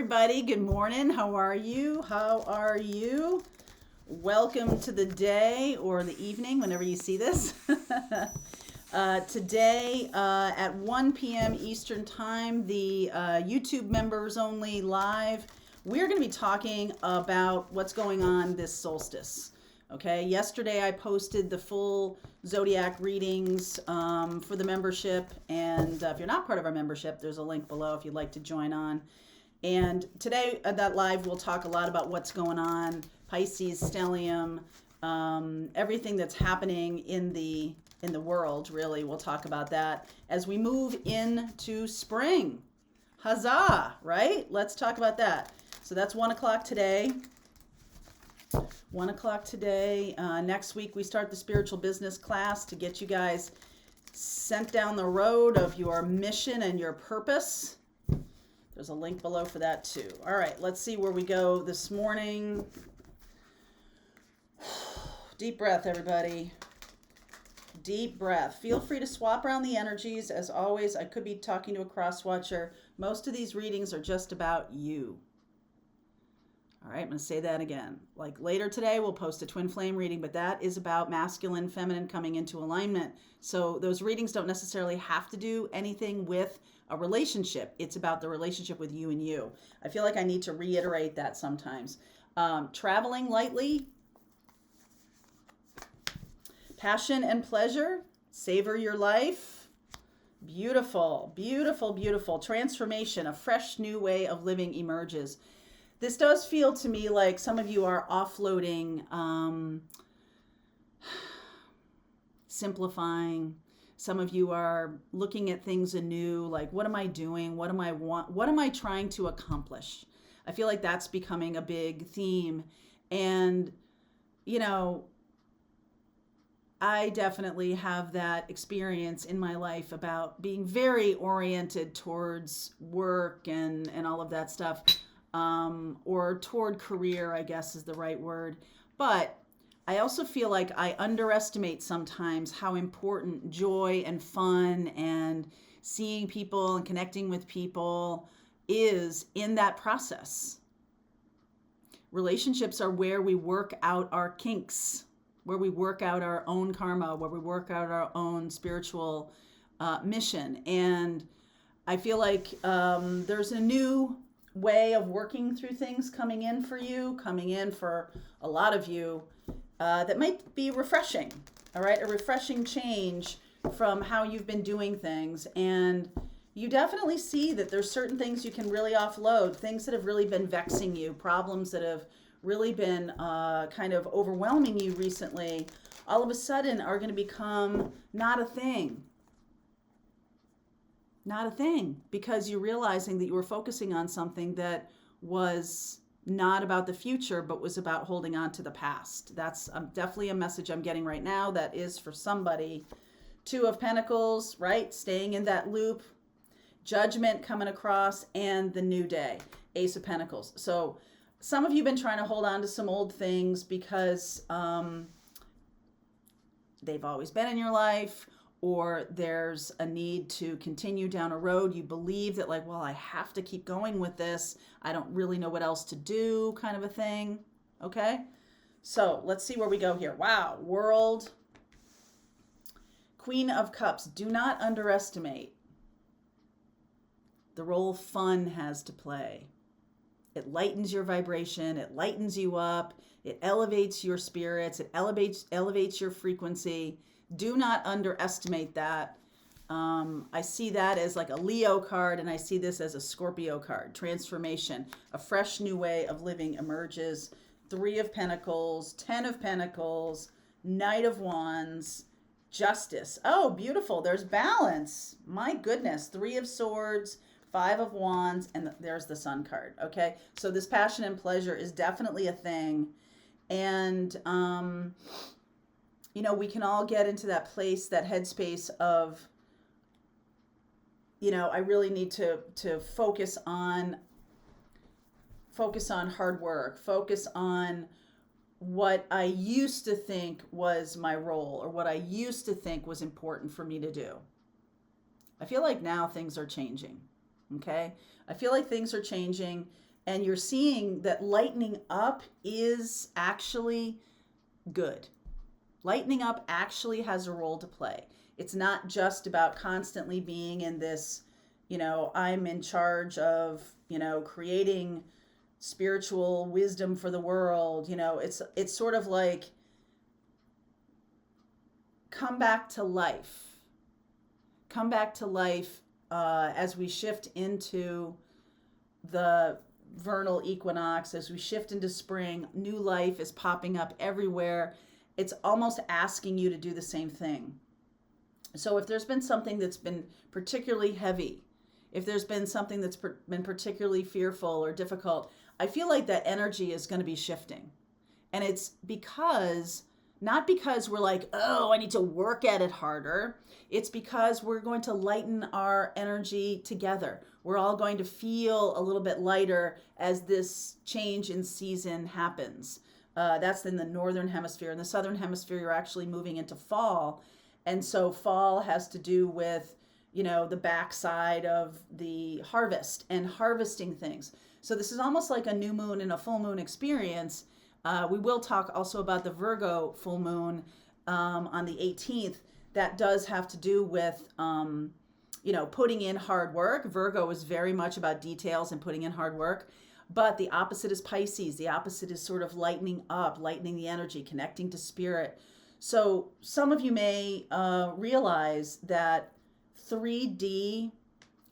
everybody. Good morning. How are you? How are you? Welcome to the day or the evening, whenever you see this. Today at 1 p.m. Eastern Time, the YouTube members only live, we're going to be talking about what's going on this solstice. Okay, yesterday I posted the full zodiac readings for the membership, and if you're not part of our membership, there's a link below if you'd like to join on. And today at that live, we'll talk a lot about what's going on, Pisces, stellium, everything that's happening in the world, really. We'll talk about that as we move into spring. Huzzah, right? Let's talk about that. So that's 1 o'clock today. 1 o'clock today. Next week, we start the spiritual business class to get you guys sent down the road of your mission and your purpose. There's a link below for that too. All right, let's see where we go this morning. Deep breath, everybody. Deep breath. Feel free to swap around the energies. As always, I could be talking to a cross watcher. Most of these readings are just about you. All right, I'm going to say that again. Like later today, we'll post a twin flame reading, but that is about masculine, feminine coming into alignment. So those readings don't necessarily have to do anything with a relationship. It's about the relationship with you and you. I feel like I need to reiterate that sometimes. Traveling lightly, passion and pleasure, savor your life. Beautiful, beautiful, beautiful. Transformation, a fresh new way of living emerges. This does feel to me like some of you are offloading, simplifying. Some of you are looking at things anew, like, what am I doing? What am I trying to accomplish? I feel like that's becoming a big theme. And, you know, I definitely have that experience in my life about being very oriented towards work and all of that stuff. Or toward career, I guess is the right word. But I also feel like I underestimate sometimes how important joy and fun and seeing people and connecting with people is in that process. Relationships are where we work out our kinks, where we work out our own karma, where we work out our own spiritual mission. And I feel like there's a new way of working through things coming in for a lot of you that might be refreshing, all right? A refreshing change from how you've been doing things. And you definitely see that there's certain things you can really offload, things that have really been vexing you, problems that have really been kind of overwhelming you recently, all of a sudden are going to become not a thing. Not a thing, because you're realizing that you were focusing on something that was not about the future, but was about holding on to the past. That's definitely a message I'm getting right now that is for somebody. 2 of Pentacles, right? Staying in that loop. Judgment coming across, and the new day. Ace of Pentacles. So some of you have been trying to hold on to some old things because they've always been in your life, or there's a need to continue down a road. You believe that, like, well, I have to keep going with this. I don't really know what else to do, kind of a thing. Okay? So let's see where we go here. Wow. World. Queen of Cups. Do not underestimate the role fun has to play. It lightens your vibration. It lightens you up. It elevates your spirits. It elevates your frequency. Do not underestimate that. I see that as like a Leo card, and I see this as a Scorpio card. Transformation. A fresh new way of living emerges. 3 of Pentacles, 10 of Pentacles, Knight of Wands, Justice. Oh, beautiful. There's balance. My goodness. 3 of Swords, 5 of Wands, and there's the Sun card. Okay, so this passion and pleasure is definitely a thing. And, you know, we can all get into that place, that headspace of, you know, I really need to focus on hard work, focus on what I used to think was my role, or what I used to think was important for me to do. I feel like now things are changing. Okay? I feel like things are changing, And you're seeing that lightening up is actually good. Lightening up actually has a role to play. It's not just about constantly being in this, I'm in charge of, creating spiritual wisdom for the world. It's sort of like come back to life. Come back to life as we shift into the vernal equinox, as we shift into spring. New life is popping up everywhere. It's almost asking you to do the same thing. So if there's been something that's been particularly heavy, if there's been something that's been particularly fearful or difficult, I feel like that energy is going to be shifting. And it's not because we're like, oh, I need to work at it harder. It's because we're going to lighten our energy together. We're all going to feel a little bit lighter as this change in season happens. That's in the northern hemisphere. In the southern hemisphere, you're actually moving into fall. And so fall has to do with, the backside of the harvest and harvesting things. So this is almost like a new moon and a full moon experience. We will talk also about the Virgo full moon on the 18th. That does have to do with, putting in hard work. Virgo is very much about details and putting in hard work. But the opposite is Pisces. The opposite is sort of lightening up, lightening the energy, connecting to spirit. So some of you may realize that 3D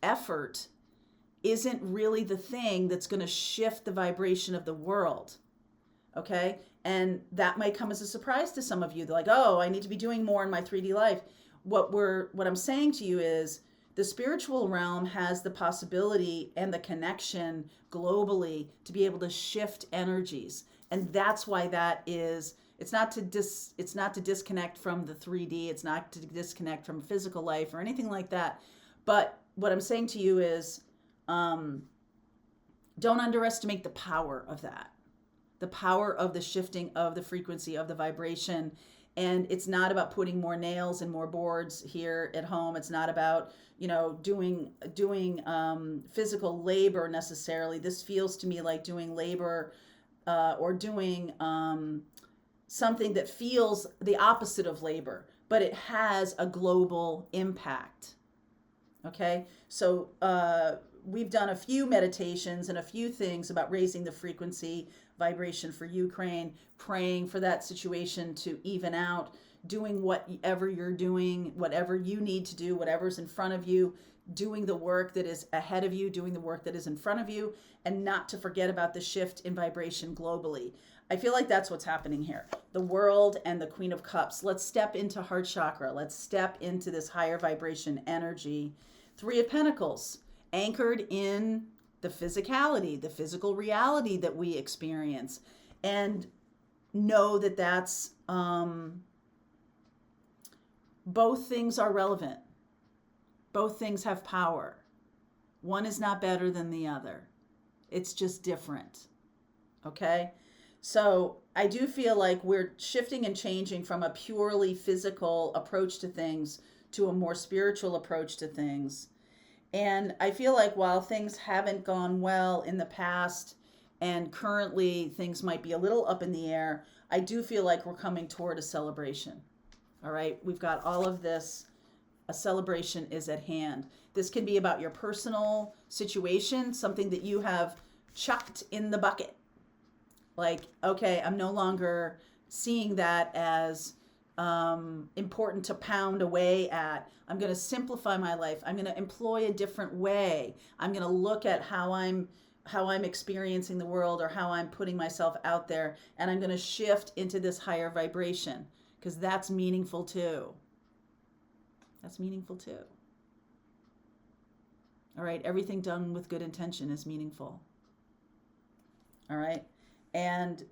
effort isn't really the thing that's going to shift the vibration of the world. Okay? And that might come as a surprise to some of you. They're like, oh, I need to be doing more in my 3D life. What I'm saying to you is the spiritual realm has the possibility and the connection globally to be able to shift energies. And that's why it's not to disconnect from the 3D. It's not to disconnect from physical life or anything like that. But what I'm saying to you is, don't underestimate the power of that. The power of the shifting of the frequency of the vibration. And it's not about putting more nails and more boards here at home. It's not about, doing physical labor necessarily. This feels to me like doing labor or doing something that feels the opposite of labor, but it has a global impact. Okay, so we've done a few meditations and a few things about raising the frequency vibration for Ukraine, praying for that situation to even out, doing whatever you're doing, whatever you need to do, whatever's in front of you, doing the work that is ahead of you, doing the work that is in front of you, and not to forget about the shift in vibration globally. I feel like that's what's happening here. The world and the Queen of Cups. Let's step into heart chakra. Let's step into this higher vibration energy. 3 of Pentacles, anchored in the physicality, the physical reality that we experience. And know that that's, both things are relevant. Both things have power. One is not better than the other. It's just different. Okay? So I do feel like we're shifting and changing from a purely physical approach to things to a more spiritual approach to things. And I feel like while things haven't gone well in the past and currently things might be a little up in the air, I do feel like we're coming toward a celebration. All right? We've got all of this. A celebration is at hand. This can be about your personal situation, something that you have chucked in the bucket. Like, okay, I'm no longer seeing that as important to pound away at. I'm going to simplify my life. I'm going to employ a different way. I'm going to look at how I'm experiencing the world or how I'm putting myself out there, and I'm going to shift into this higher vibration because that's meaningful too. That's meaningful too. All right, everything done with good intention is meaningful. All right, and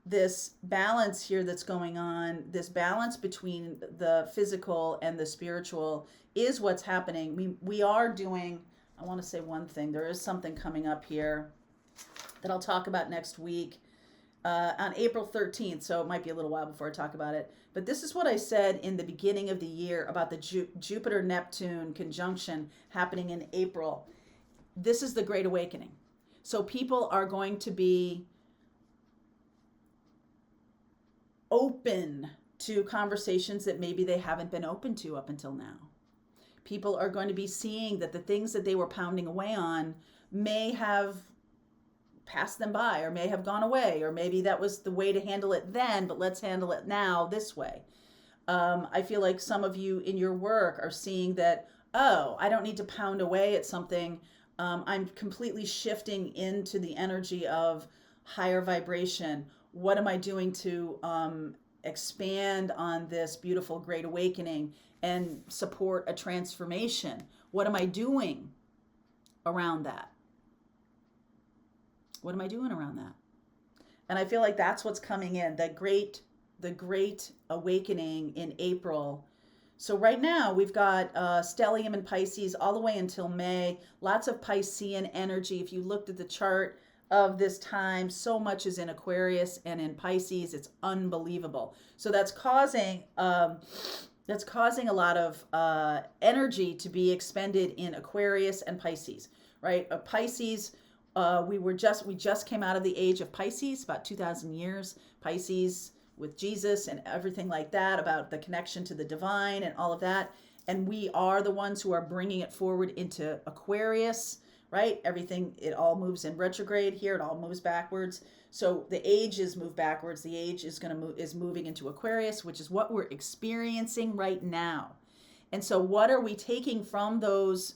this balance here that's going on, this balance between the physical and the spiritual is what's happening. We are doing, I want to say one thing, there is something coming up here that I'll talk about next week on April 13th, so it might be a little while before I talk about it. But this is what I said in the beginning of the year about the Jupiter-Neptune conjunction happening in April. This is the Great Awakening. So people are going to be open to conversations that maybe they haven't been open to up until now. People are going to be seeing that the things that they were pounding away on may have passed them by, or may have gone away, or maybe that was the way to handle it then, but let's handle it now this way. I feel like some of you in your work are seeing that, oh, I don't need to pound away at something. I'm completely shifting into the energy of higher vibration. What am I doing to expand on this beautiful great awakening and support a transformation? What am I doing around that? What am I doing around that? And I feel like that's what's coming in, the great awakening in April. So right now we've got stellium in Pisces all the way until May. Lots of Piscean energy. If you looked at the chart of this time, so much is in Aquarius and in Pisces. It's unbelievable. So that's causing a lot of energy to be expended in Aquarius and Pisces, right? Pisces. We just came out of the age of Pisces, about 2,000 years. Pisces with Jesus and everything like that, about the connection to the divine and all of that. And we are the ones who are bringing it forward into Aquarius, right? Everything, it all moves in retrograde here. It all moves backwards. So the ages move backwards. The age is moving into Aquarius, which is what we're experiencing right now. And so what are we taking from those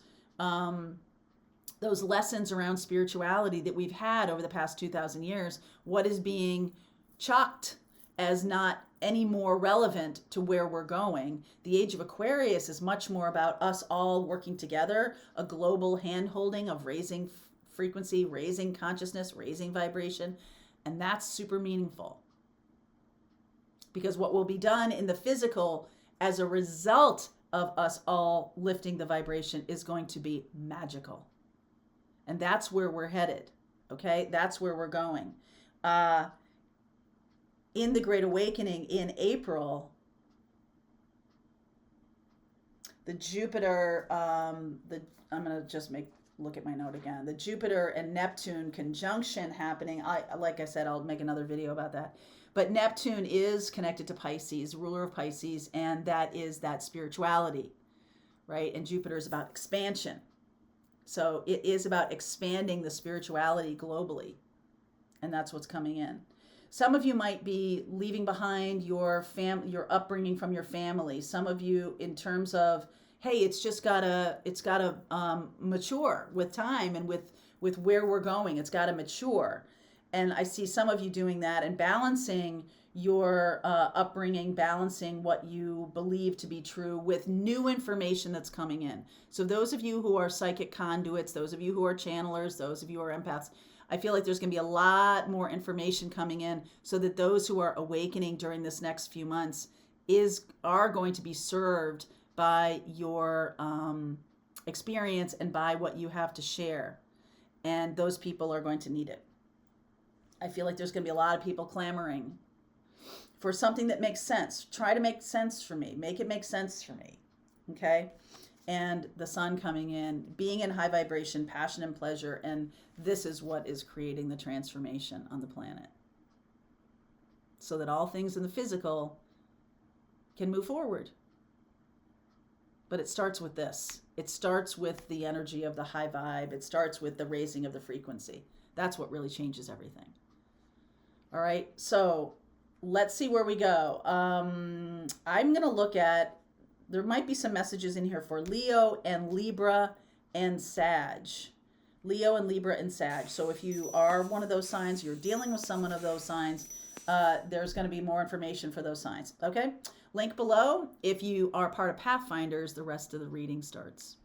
lessons around spirituality that we've had over the past 2,000 years? What is being chalked as not any more relevant to where we're going? The age of Aquarius is much more about us all working together, a global hand-holding of raising frequency, raising consciousness, raising vibration, and that's super meaningful. Because what will be done in the physical as a result of us all lifting the vibration is going to be magical. And that's where we're headed, okay? That's where we're going. In the Great Awakening in April, the Jupiter, I'm going to just look at my note again. The Jupiter and Neptune conjunction happening. Like I said, I'll make another video about that. But Neptune is connected to Pisces, ruler of Pisces, and that is that spirituality, right? And Jupiter is about expansion. So it is about expanding the spirituality globally. And that's what's coming in. Some of you might be leaving behind your upbringing from your family. Some of you in terms of, hey, it's gotta mature with time and with where we're going. It's gotta mature. And I see some of you doing that and balancing your upbringing, balancing what you believe to be true with new information that's coming in. So those of you who are psychic conduits, those of you who are channelers, those of you who are empaths, I feel like there's going to be a lot more information coming in so that those who are awakening during this next few months are going to be served by your experience and by what you have to share. And those people are going to need it. I feel like there's going to be a lot of people clamoring for something that makes sense. Try to make sense for me. Make it make sense for me. Okay? And the sun coming in, being in high vibration, passion and pleasure, and this is what is creating the transformation on the planet. So that all things in the physical can move forward. But it starts with this. It starts with the energy of the high vibe. It starts with the raising of the frequency. That's what really changes everything. All right, so let's see where we go. I'm going to look at, there might be some messages in here for Leo and Libra and Sag. Leo and Libra and Sag. So if you are one of those signs, you're dealing with someone of those signs, there's going to be more information for those signs. Okay? Link below. If you are part of Pathfinders, the rest of the reading starts.